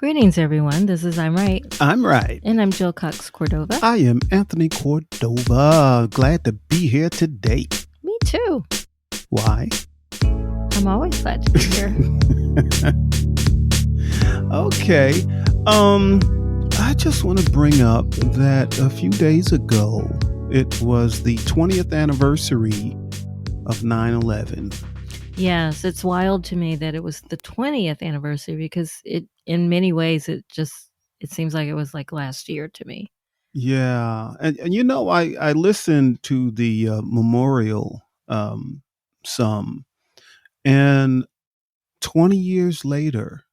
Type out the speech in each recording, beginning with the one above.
Greetings, everyone. This is I'm Right. I'm right. And I'm Jill Cox-Cordova. I am Anthony Cordova. Glad to be here today. Me too. Why? I'm always glad to be here. Okay. I just want to bring up that a few days ago, it was the 20th anniversary of 9/11. Yes, it's wild to me that it was the 20th anniversary because in many ways, it seems like it was like last year to me. Yeah. And I listened to the memorial some, and 20 years later,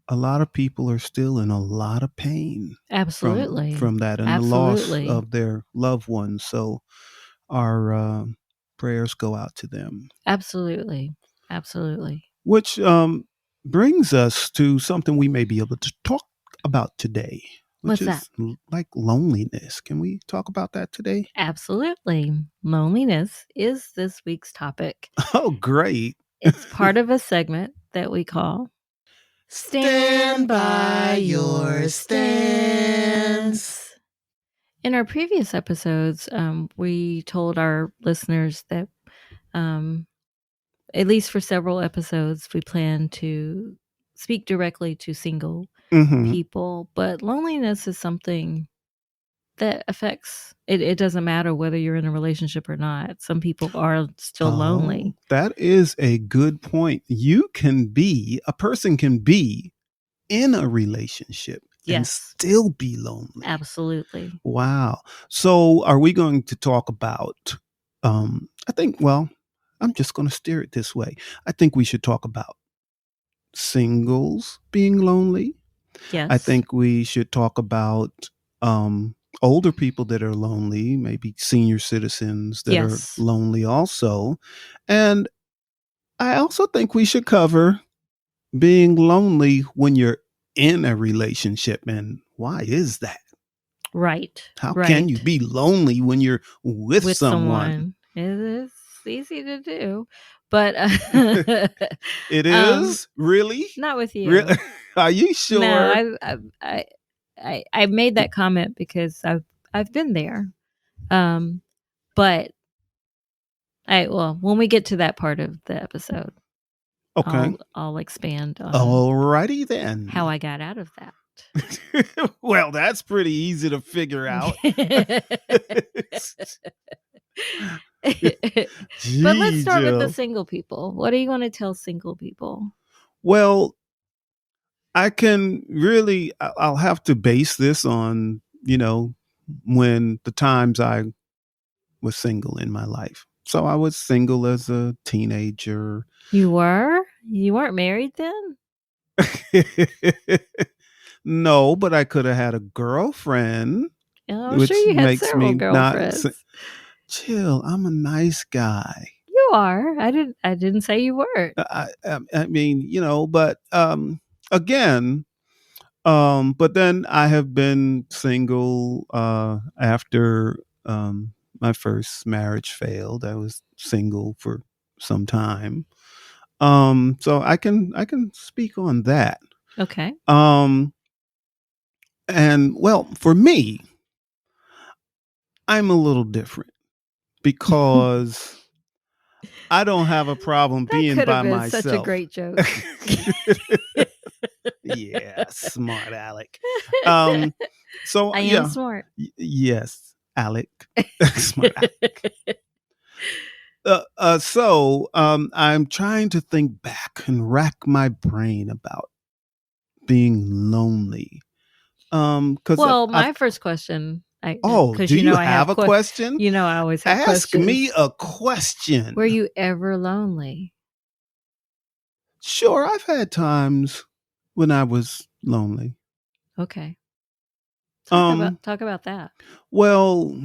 a lot of people are still in a lot of pain Absolutely. from that and Absolutely. the loss of their loved ones. So our prayers go out to them. Absolutely. Absolutely. Which brings us to something we may be able to talk about today, which What's is like loneliness. Can we talk about that today? Absolutely. Loneliness is this week's topic. Oh, great. It's part of a segment that we call Stand by Your Stance. In our previous episodes, we told our listeners that at least for several episodes, we plan to speak directly to single people. But loneliness is something that affects it. It doesn't matter whether you're in a relationship or not. Some people are still lonely. That is a good point. A person can be in a relationship and still be lonely. Absolutely. Wow. So are we going to talk about, I'm just going to steer it this way. I think we should talk about singles being lonely. Yes. I think we should talk about older people that are lonely, maybe senior citizens that are lonely also. And I also think we should cover being lonely when you're in a relationship, and why is that? Right. How can you be lonely when you're with someone? It is easy to do, but it is really not with you. Really? Are you sure? No, I made that comment because I've been there, but when we get to that part of the episode, okay, I'll expand on. Alrighty then. How I got out of that. Well, that's pretty easy to figure out. But let's start with the single people. What are you going to tell single people? Well, I'll have to base this on, when the times I was single in my life. So I was single as a teenager. You were? You weren't married then? No, but I could have had a girlfriend. I'm sure you had several girlfriends. Chill, I'm a nice guy. You are. I didn't say you weren't. I mean, but again, but then I have been single after my first marriage failed. I was single for some time. So I can speak on that. Okay. And well, for me, I'm a little different because I don't have a problem being by myself. Such a great joke. Yeah, smart Alec. So I am smart. Yes, Alec. Smart Alec. So I'm trying to think back and rack my brain about being lonely. My first question. Do you have a question? You know, I always have questions. Ask me a question. Were you ever lonely? Sure, I've had times when I was lonely. Okay. Talk about that. Well,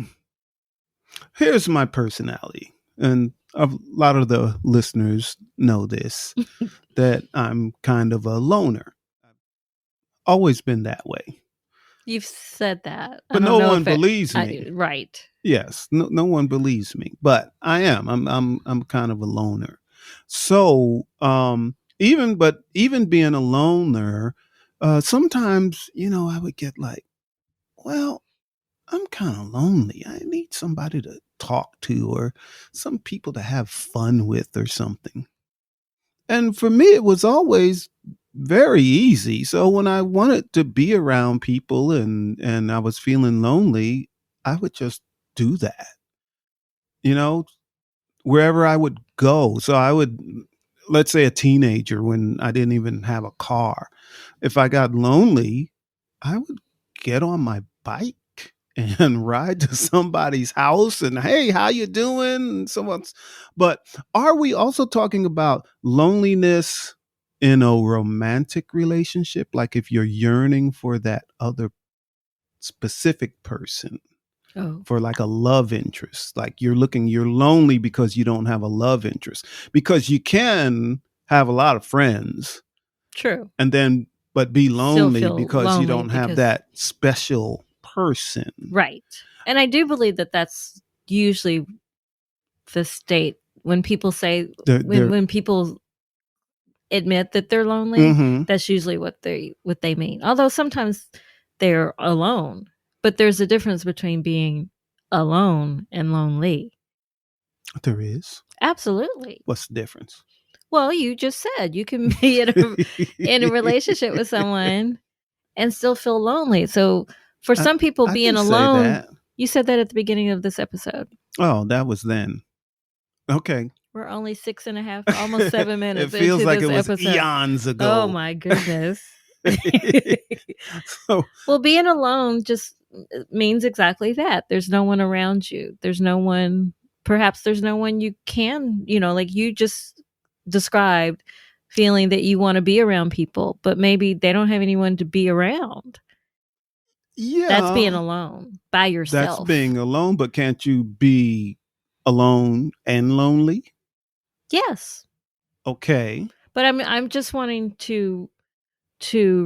here's my personality, and a lot of the listeners know this, that I'm kind of a loner. I've always been that way. You've said that. But no one believes me. Right. Yes, no one believes me, but I am. I'm kind of a loner. So, even being a loner Sometimes, I would get like, well, I'm kind of lonely. I need somebody to talk to or some people to have fun with or something. And for me, it was always very easy. So when I wanted to be around people and I was feeling lonely, I would just do that, you know, wherever I would go. So I would, let's say a teenager when I didn't even have a car. If I got lonely, I would get on my bike and ride to somebody's house and hey, how you doing? And someone's, but are we also talking about loneliness in a romantic relationship? Like if you're yearning for that other specific person, Oh, for like a love interest, like you're lonely because you don't have a love interest, because you can have a lot of friends true. and then but be Still lonely feel because you lonely don't have because that special person. right. And I do believe that that's usually the state when people say They're when people admit that they're lonely, mm-hmm. that's usually what they mean. Although sometimes they're alone, but there's a difference between being alone and lonely. There is. Absolutely. What's the difference? Well, you just said you can be in a relationship with someone and still feel lonely. So for I, some people I being can say alone, that. you said that at the beginning of this episode. Oh, that was then. Okay. We're only 6.5, almost 7 minutes It feels into like it this was episode. eons Oh ago. my goodness. So Well, being alone just means exactly that. There's no one around you. There's no one, perhaps there's no one you can, like you just described, feeling that you want to be around people, but maybe they don't have anyone to be around. That's being yeah, alone by that's yourself. being alone, but can't you be alone and lonely? Yes. Okay. But I'm just wanting to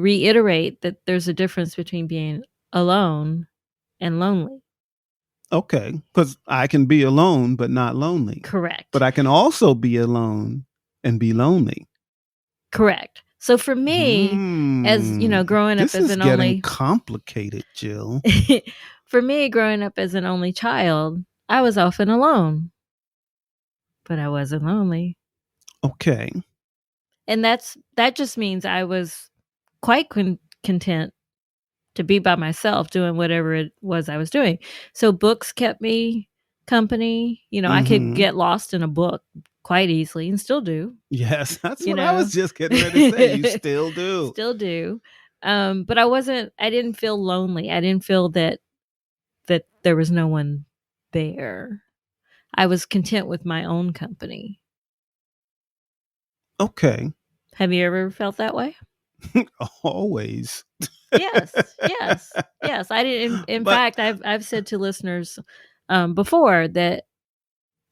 reiterate that there's a difference between being alone and lonely. Okay. Because I can be alone but not lonely. But Correct. I can also be alone and be lonely. Correct. So for me, as Hmm. growing up This as is an getting only complicated, Jill. for me growing up as an only child, I was often alone, but I wasn't lonely. Okay. And that just means I was quite content to be by myself doing whatever it was I was doing. So books kept me company. I could Mm-hmm. get lost in a book quite easily and still do, Yes, that's you what I know. was just getting ready to say. You still do. Still do. But I didn't feel lonely. I didn't feel that there was no one there. I was content with my own company. Okay. Have you ever felt that way? Always. Yes, yes, yes. I didn't. In But fact, I've said to listeners before that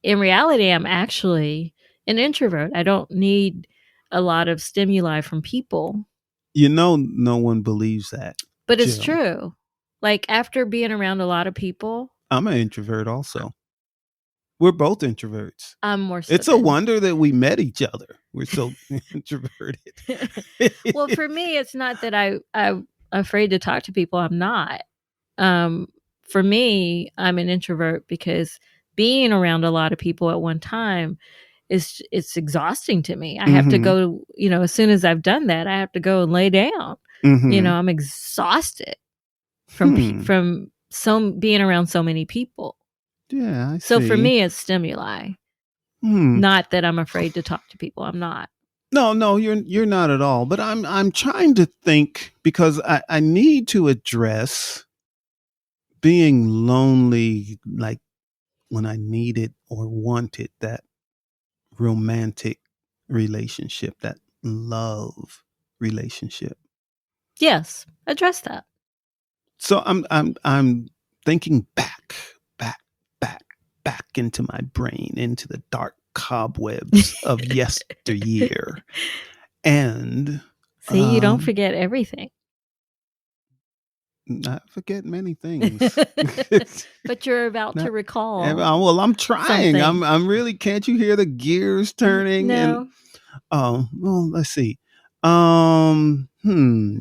in reality, I'm actually an introvert. I don't need a lot of stimuli from people, no one believes that, but it's Jill. true. Like after being around a lot of people, I'm an introvert also. We're both introverts. I'm more so It's a than. wonder that we met each other. We're so introverted. Well, for me, it's not that I'm afraid to talk to people. I'm not. Um, for me, I'm an introvert because being around a lot of people at one time it's exhausting to me. I have to Mm-hmm. go, as soon as I've done that, I have to go and lay down. Mm-hmm. I'm exhausted from Hmm. from so being around so many people. Yeah, I So for see. me, it's stimuli. Hmm. Not that I'm afraid to talk to people. I'm not. No, you're not at all. But I'm trying to think because I need to address being lonely, like when I needed or wanted that romantic relationship, that love relationship. Yes, address that. So I'm thinking back, back, back into my brain, into the dark cobwebs of yesteryear. And See, you don't forget everything. I forget many things. But you're about to Not, recall well, I'm trying. something. I'm really. Can't you hear the gears turning? And No. oh, well, let's see. Hmm.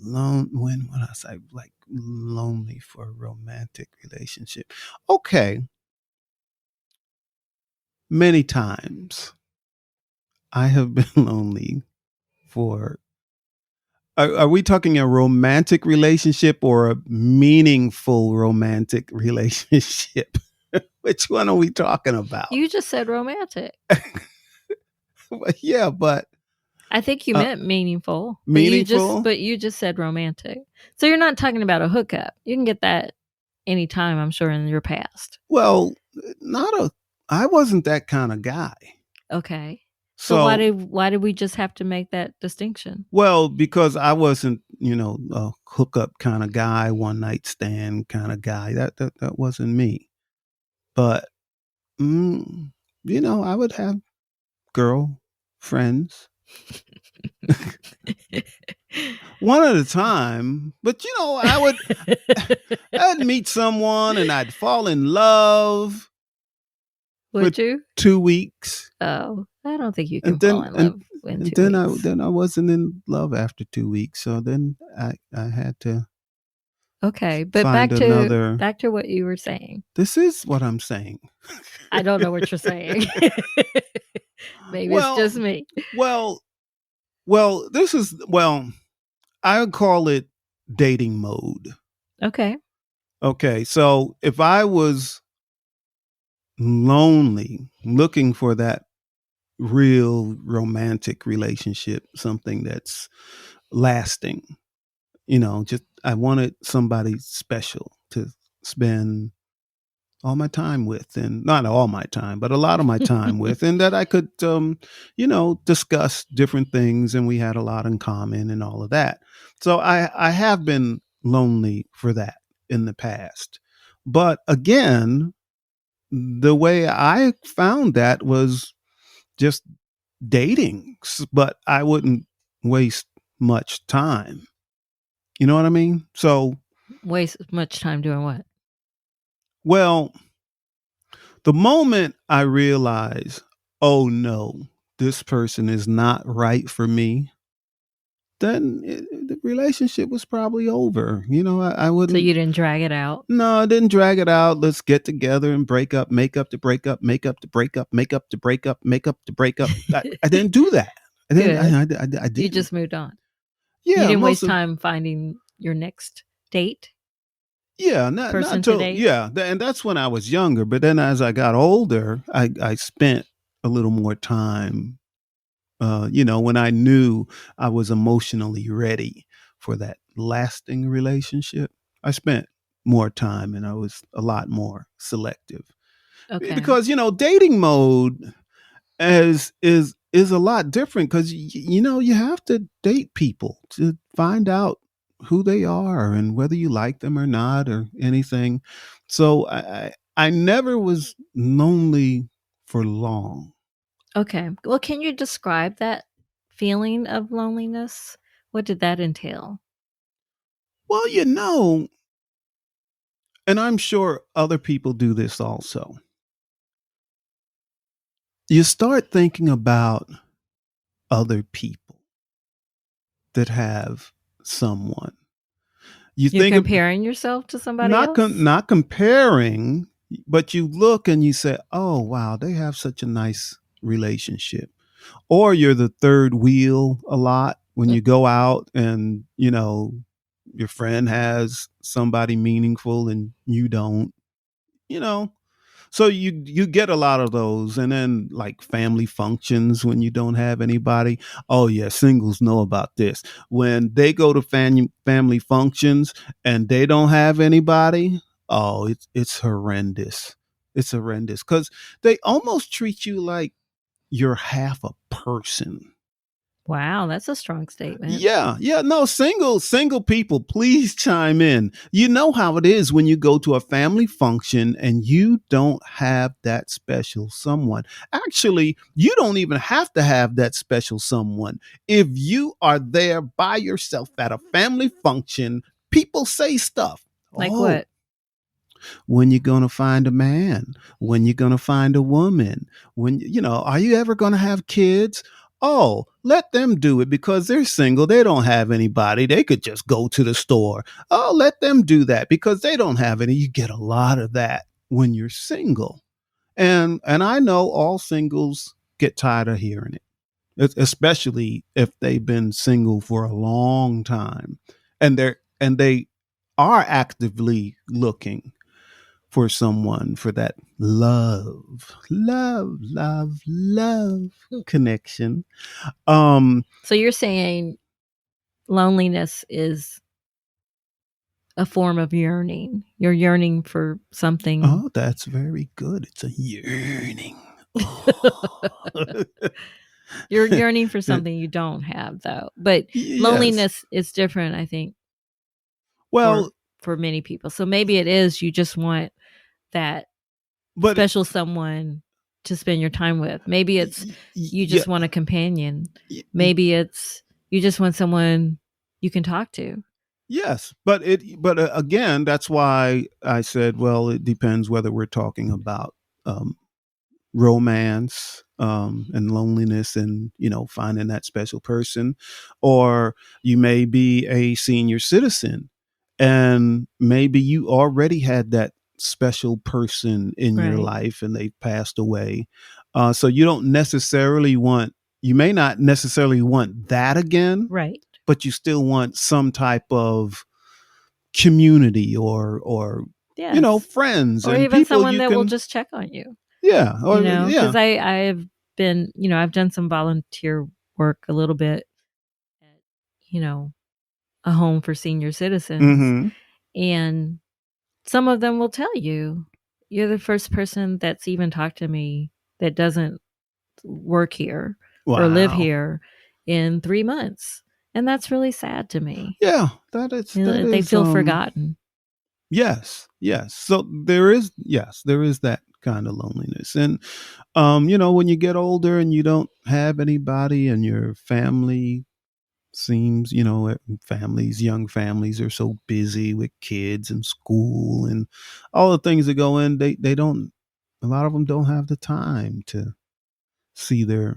when I say like lonely for a romantic relationship. Okay, many times I have been lonely for. Are we talking a romantic relationship or a meaningful romantic relationship? Which one are we talking about? You just said romantic. Yeah, but I think you uh, meant meaningful, meaningful. but you just said romantic. So you're not talking about a hookup. You can get that anytime, I'm sure, in your past. Well, not a. I wasn't that kind of guy. Okay. So So, why did we just have to make that distinction? well, because I wasn't, a hookup kind of guy, one night stand kind of guy. That wasn't me. But mm, I would have girl friends one at a time. But I'd meet someone and I'd fall in love for Would you? 2 weeks, Oh, I don't think you and can fall then in and love in and 2 then I weeks. then I wasn't in love after 2 weeks. So then I had to Okay, but find another. back to what you were saying. This is what I'm saying. I don't know what you're saying. Maybe it's Well, just me. well, well. This is I would call it dating mode. Okay. Okay, so if I was lonely, looking for that real romantic relationship, something that's lasting. Just I wanted somebody special to spend all my time with, and not all my time, but a lot of my time with, and that I could, discuss different things, and we had a lot in common and all of that. So I have been lonely for that in the past. But again, the way I found that was just dating, but I wouldn't waste much time. You know what I mean? So, Waste much time doing what? well, the moment I realize, oh no, this person is not right for me, then the relationship was probably over. I So wouldn't. you didn't drag it out? No, I didn't drag it out. Let's get together and break up, make up to break up, make up to break up, make up to break up, make up to break up. I didn't do that. I didn't. Good. I You didn't. just moved on. You Yeah, didn't most waste of. time finding your next date, Yeah, not person to till date. yeah, and that's when I was younger. But then as I got older, I spent a little more time. When I knew I was emotionally ready for that lasting relationship, I spent more time and I was a lot more selective. Okay. Because dating mode is a lot different because you have to date people to find out who they are and whether you like them or not or anything. So I never was lonely for long. Okay. Well, can you describe that feeling of loneliness? What did that entail? Well, and I'm sure other people do this also. You start thinking about other people that have someone. You You're think of comparing yourself to somebody else? not comparing, but you look and you say, "Oh, wow, they have such a nice relationship." Or you're the third wheel a lot when Mm. you go out and, your friend has somebody meaningful and you don't, you know. So you get a lot of those, and then like family functions when you don't have anybody. Oh yeah, singles know about this. When they go to family functions and they don't have anybody, oh, it's horrendous. It's horrendous because they almost treat you like you're half a person. Wow, that's a strong statement. Yeah, yeah, no, single people, please chime in. You know how it is when you go to a family function and you don't have that special someone. Actually, you don't even have to have that special someone. If you are there by yourself at a family function, people say stuff. Like Oh, what? when you going to find a man? When you going to find a woman? When are you ever going to have kids? Oh, let them do it because they're single. They don't have anybody. They could just go to the store. Oh, let them do that because they don't have any. You get a lot of that when you're single. And I know all singles get tired of hearing it, especially if they've been single for a long time and they are actively looking for someone for that love connection. So you're saying loneliness is a form of yearning. You're yearning for something. Oh, that's very good. It's a yearning. Oh. You're yearning for something you don't have, though. But Yes. loneliness is different, I think, Well, for many people. So maybe it is you just want that but special someone to spend your time with. Maybe it's you yeah, just want a companion. Maybe it's you just want someone you can talk to. yes, but again, that's why I said, well, it depends whether we're talking about um, romance and loneliness and finding that special person, or you may be a senior citizen and maybe you already had that special person in your Right. life and they've passed away, so you may not necessarily want that again, Right. but you still want some type of community or Yes. friends Or and even people someone you that will can. just check on you. Yeah, or Because yeah. I've been, I've done some volunteer work a little bit at, a home for senior citizens. Mm-hmm. And some of them will tell you, you're the first person that's even talked to me that doesn't work here or live Wow. here in 3 months. And that's really sad to me. Yeah, that They is feel forgotten. yes. So there is that kind of loneliness. And when you get older and you don't have anybody and your family seems, young families are so busy with kids and school and all the things that go in, they don't a lot of them don't have the time to see their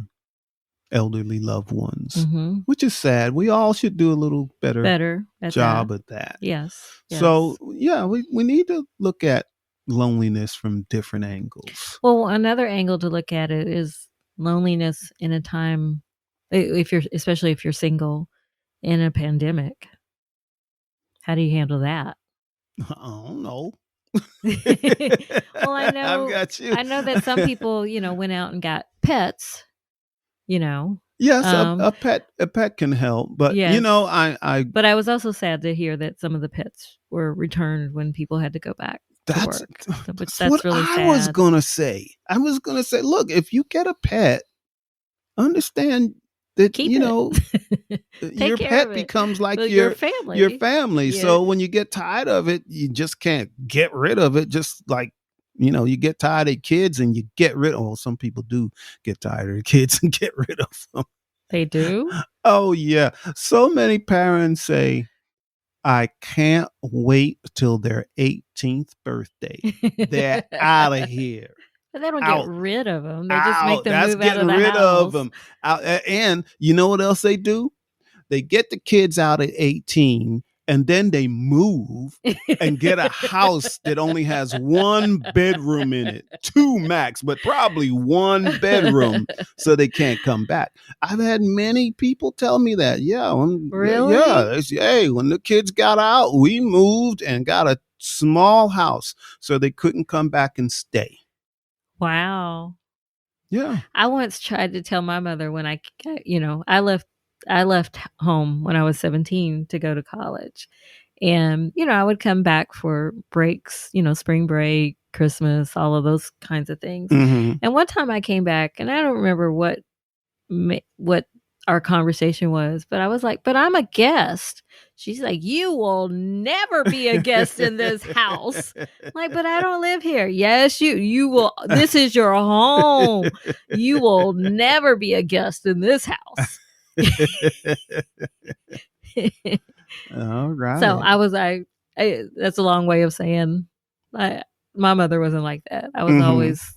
elderly loved ones, Mm-hmm. which is sad. We all should do a little better Better at that. job at that. Yes. So, Yes. yeah, we need to look at loneliness from different angles. Well, another angle to look at it is loneliness in a time, especially if you're single in a pandemic. How do you handle that? I don't know. Well, I've got you. I know that some people, went out and got pets, you know. Yes, Um, a pet can help, but yes. I But I was also sad to hear that some of the pets were returned when people had to go back to that's work. So, which that's what that's really I was sad. gonna say. I was gonna say, look, if you get a pet, understand that Keep it. Take your care pet of it. becomes like Well, your your family. family. Yeah. So when you get tired of it, you just can't get rid of it. Just like you get tired of kids and you get rid of. Well, some people do get tired of kids and get rid of them. They do? Oh yeah, so many parents say, "I can't wait till their 18th birthday. They're out of here, But they don't get out." rid of them. They just make Out. them That's move out of getting the rid of house. them. Out. And you know what else they do? They get the kids out at 18 and then they move and get a house that only has one bedroom in it, two max, but probably one bedroom, so they can't come back. I've had many people tell me that. Yeah, Really? hey, when the kids got out, we moved and got a small house so they couldn't come back and stay. Wow. Yeah. I once tried to tell my mother when I left home when I was 17 to go to college. And, I would come back for breaks, spring break, Christmas, all of those kinds of things. Mm-hmm. And one time I came back and I don't remember what our conversation was, but I was like, "But I'm a guest." She's like, "You will never be a guest in this house." I'm like, "But I don't live here." "Yes, you will. This is your home. You will never be a guest in this house." All So right. I was like, that's a long way of saying I, my mother wasn't like that. I was Mm-hmm. always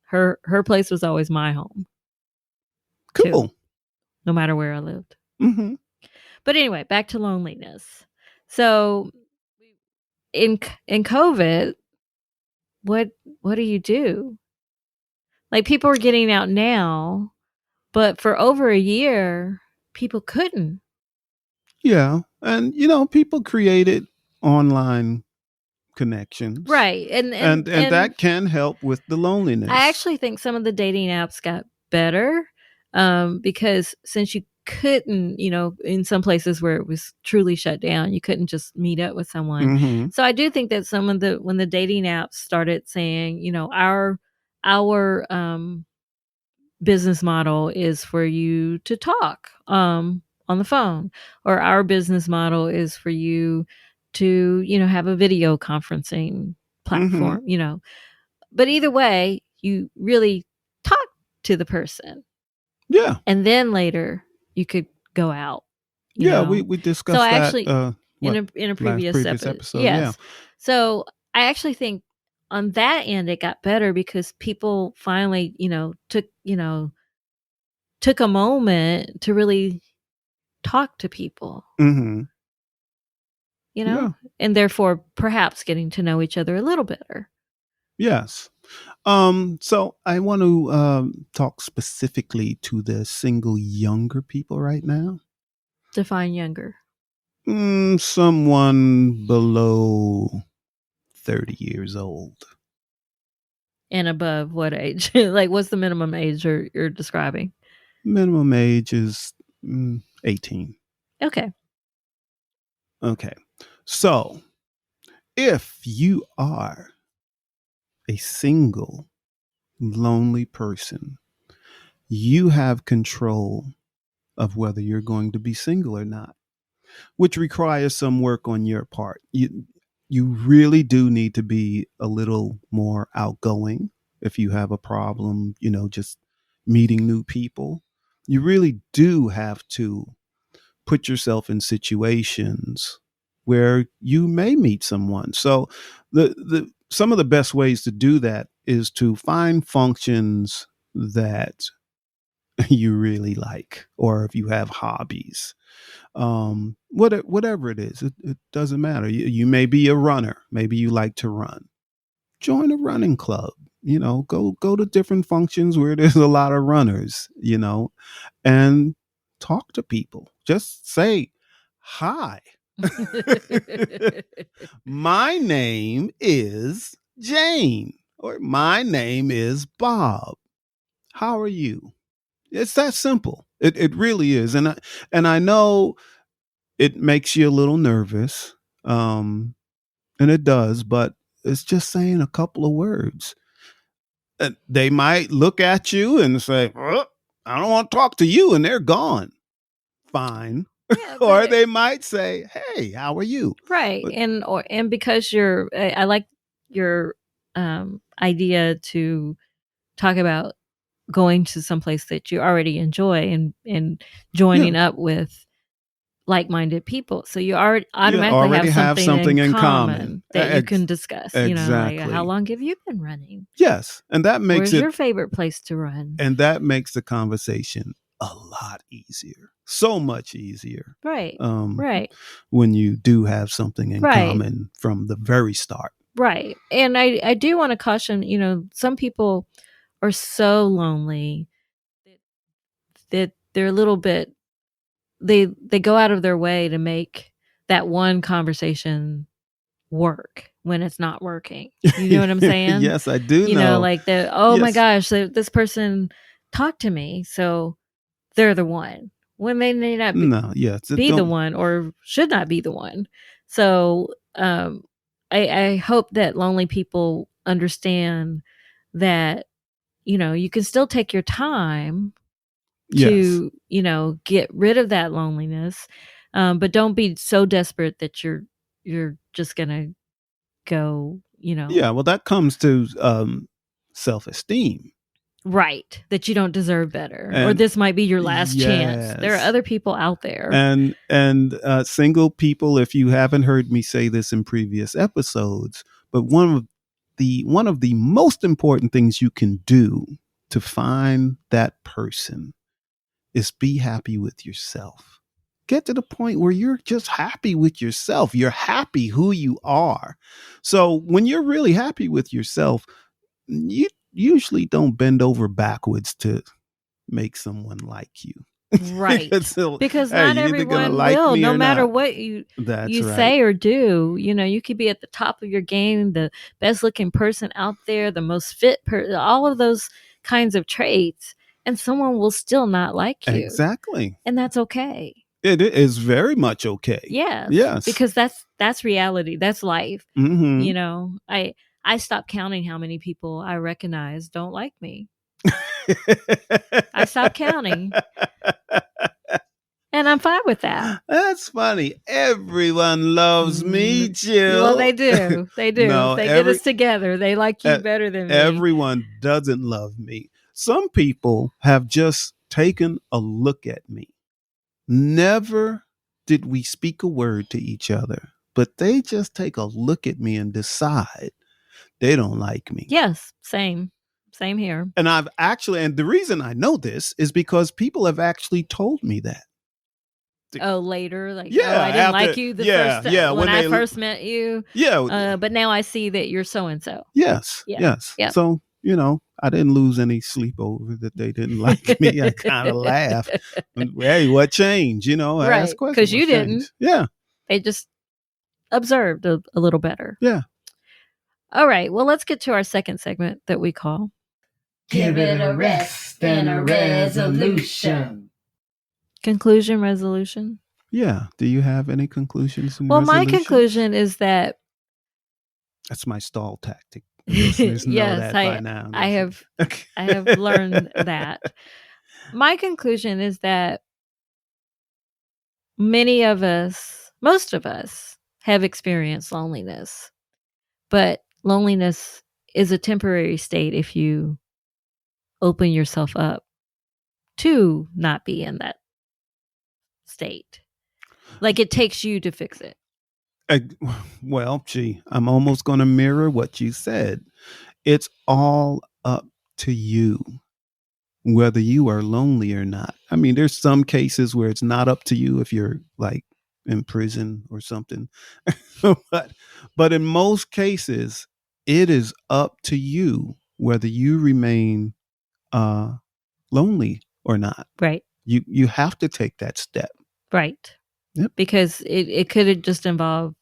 her place was always my home too. Cool. no matter where I lived. Mm-hmm. But anyway, back to loneliness. So in COVID, what what do you do? Like, people are getting out now, but for over a year, people couldn't. Yeah. And, people created online connections, Right, and and that can help with the I loneliness. actually think some of the dating apps got better, because since you couldn't, in some places where it was truly shut down, you couldn't just meet up with someone. Mm-hmm. So I do think that when the dating apps started saying, our business model is for you to talk on the phone, or our business model is for you to, have a video conferencing Mm-hmm. platform. But either way, you really talk to the person, Yeah. and then later you could go out, you Yeah. know. We So discussed I that, actually what, in a last previous previous episode, episode. Yeah. yes. So I actually think on that end it got better because people finally, took a moment to really talk to people, Mm-hmm. you Yeah. know, and therefore perhaps getting to know each other a little better. Yes. So I want to talk specifically to the single younger people right now. Define younger Someone below 30 years old. and above what age? Like, what's the minimum age you're describing? Minimum age is 18. Okay. Okay. So if you are a single, lonely person, you have control of whether you're going to be single or not, which requires some work on your part. You really do need to be a little more outgoing if you have a problem, just meeting new people. You really do have to put yourself in situations where you may meet someone. So the some of the best ways to do that is to find functions that you really like, or if you have hobbies, whatever it is, it doesn't matter. You may be a runner, maybe you like to run, join a running club, go to different functions where there's a lot of runners, and talk to people. Just say hi. My name is Jane, or my name is Bob. How are you? It's that simple. It really is. And I know it makes you a little nervous. And it does, but it's just saying a couple of words. And they might look at you and say, I don't want to talk to you, and they're gone. Fine. Yeah, Or but they might say, hey, how are you? right, But and because I like your idea to talk about going to some place that you already enjoy, and yeah, joining up with like-minded people. So you already yeah, automatically already have have something in something in common. common that you can discuss, like, how Exactly. long have you been running? Yes. And that makes Where's it your favorite place to run? and that makes the conversation a lot easier. So much easier. Right. Um, Right. when you do have something in Right. common from the very start. Right. And I do want to caution, some people are so lonely that they're a little bit they go out of their way to make that one conversation work when it's not working. You know what I'm saying? Yes, I do know. Like oh my Yes. gosh, this person talked to me, so they're the one. When they may not No, yes. be the Don't. one, or should not be the one. So I hope that lonely people understand that, you can still take your time Yes. to, get rid of that loneliness. But don't be so desperate that you're just gonna go, Yeah. Well, that comes to self-esteem. right, that you don't deserve better, or And this might be your last chance. There are yes. other people out there. And single people, if you haven't heard me say this in previous episodes, but one of the most important things you can do to find that person is be happy with yourself. Get to the point where you're just happy with yourself. You're happy who you are. So when you're really happy with yourself, you usually don't bend over backwards to make someone like you. Right. So, Because hey, not you're either going to everyone like will, me no or matter not. what you That's right. say or do. You could be at the top of your game, the best looking person out there, the most fit all of those kinds of traits, and someone will still not like you. Exactly. And that's okay. It is very much okay. Yes. Because that's reality. That's life. Mm-hmm. I stopped counting how many people I recognize don't like me. I stopped counting. And I'm fine with that. That's funny. Everyone loves me, Jill. Well, they do. They do. No, if they get us together, they like you better than me. Everyone doesn't love me. Some people have just taken a look at me. Never did we speak a word to each other, but they just take a look at me and decide they don't like me. Yes, same here. And and the reason I know this is because people have actually told me that. Oh, later, like, yeah, I didn't like you the first time when I first met you. Yeah, but now I see that you're so and so. Yes, yes. Yep. So I didn't lose any sleep over that they didn't like me. I kind of laugh. Hey, what changed? I asked questions because you didn't. Yeah, they just observed a little better. Yeah. All right. Well, let's get to our second segment that we call Give it a rest and a resolution. Conclusion resolution. Yeah. Do you have any conclusions? Well, my conclusion is that that's my stall tactic. Listeners know that by now. I have learned that. My conclusion is that most of us have experienced loneliness, but loneliness is a temporary state if you open yourself up to not be in that state. Like, it takes you to fix it. Well, gee, I'm almost going to mirror what you said. It's all up to you, whether you are lonely or not. I mean, there's some cases where it's not up to you if you're like in prison or something. but in most cases, it is up to you whether you remain lonely or not. Right. You have to take that step. Right. Yep. Because it could just involve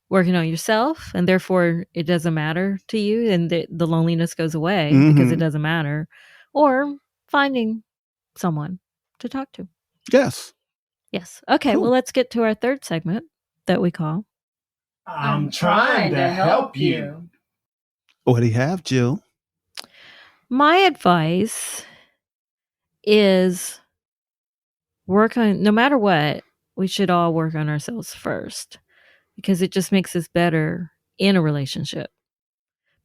working on yourself, and therefore it doesn't matter to you, and the loneliness goes away because it doesn't matter. Or finding someone to talk to. Yes. Okay, cool. Well, let's get to our third segment that we call I'm trying to help you. What do you have, Jill? My advice is no matter what, we should all work on ourselves first, because it just makes us better in a relationship,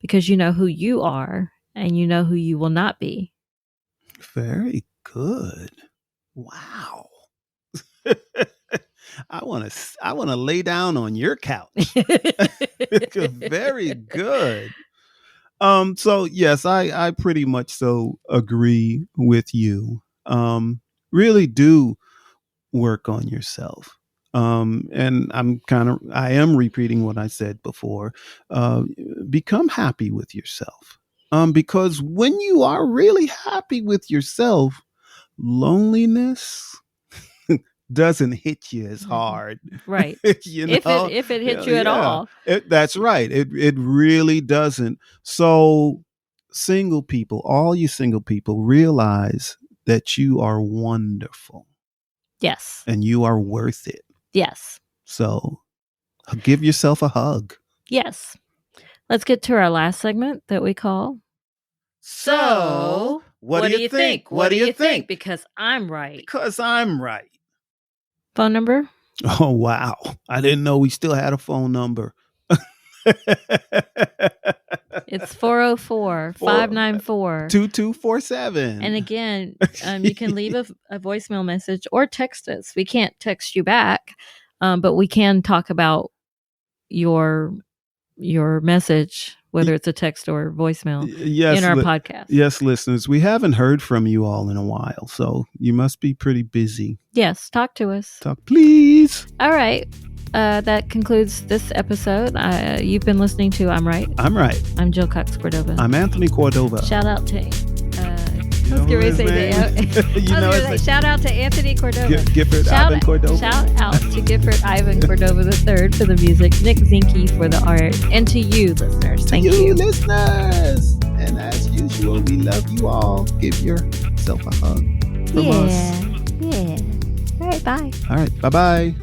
because you know who you are and you know who you will not be. Very good. Wow. I want to lay down on your couch. Very good. So yes, I pretty much so agree with you. Really do work on yourself. And I am repeating what I said before. Become happy with yourself. Because when you are really happy with yourself, loneliness doesn't hit you as hard. Right. If it hits you at all. That's right. It really doesn't. So single people, all you single people, realize that you are wonderful. Yes. And you are worth it. Yes. So give yourself a hug. Yes. Let's get to our last segment that we call So what do you think? What do you think? Because I'm right. Because I'm right. Phone number? Oh, wow. I didn't know we still had a phone number. It's 404-594-2247. And again, you can leave a voicemail message or text us. We can't text you back, but we can talk about your message whether it's a text or voicemail Yes, in our podcast. Yes, listeners, we haven't heard from you all in a while, so you must be pretty busy. Yes, talk to us. Talk, please. All right. That concludes this episode. You've been listening to I'm Right. I'm Right. I'm Jill Cox-Cordova. I'm Anthony Cordova. Shout out to... Shout out to Anthony Cordova. Gifford Ivan Cordova. Shout out to Gifford Ivan Cordova III for the music, Nick Zinke for the art, and to you, listeners. Thank you. Listeners. And as usual, we love you all. Give yourself a hug from us. Yeah. All right, bye. All right, bye-bye.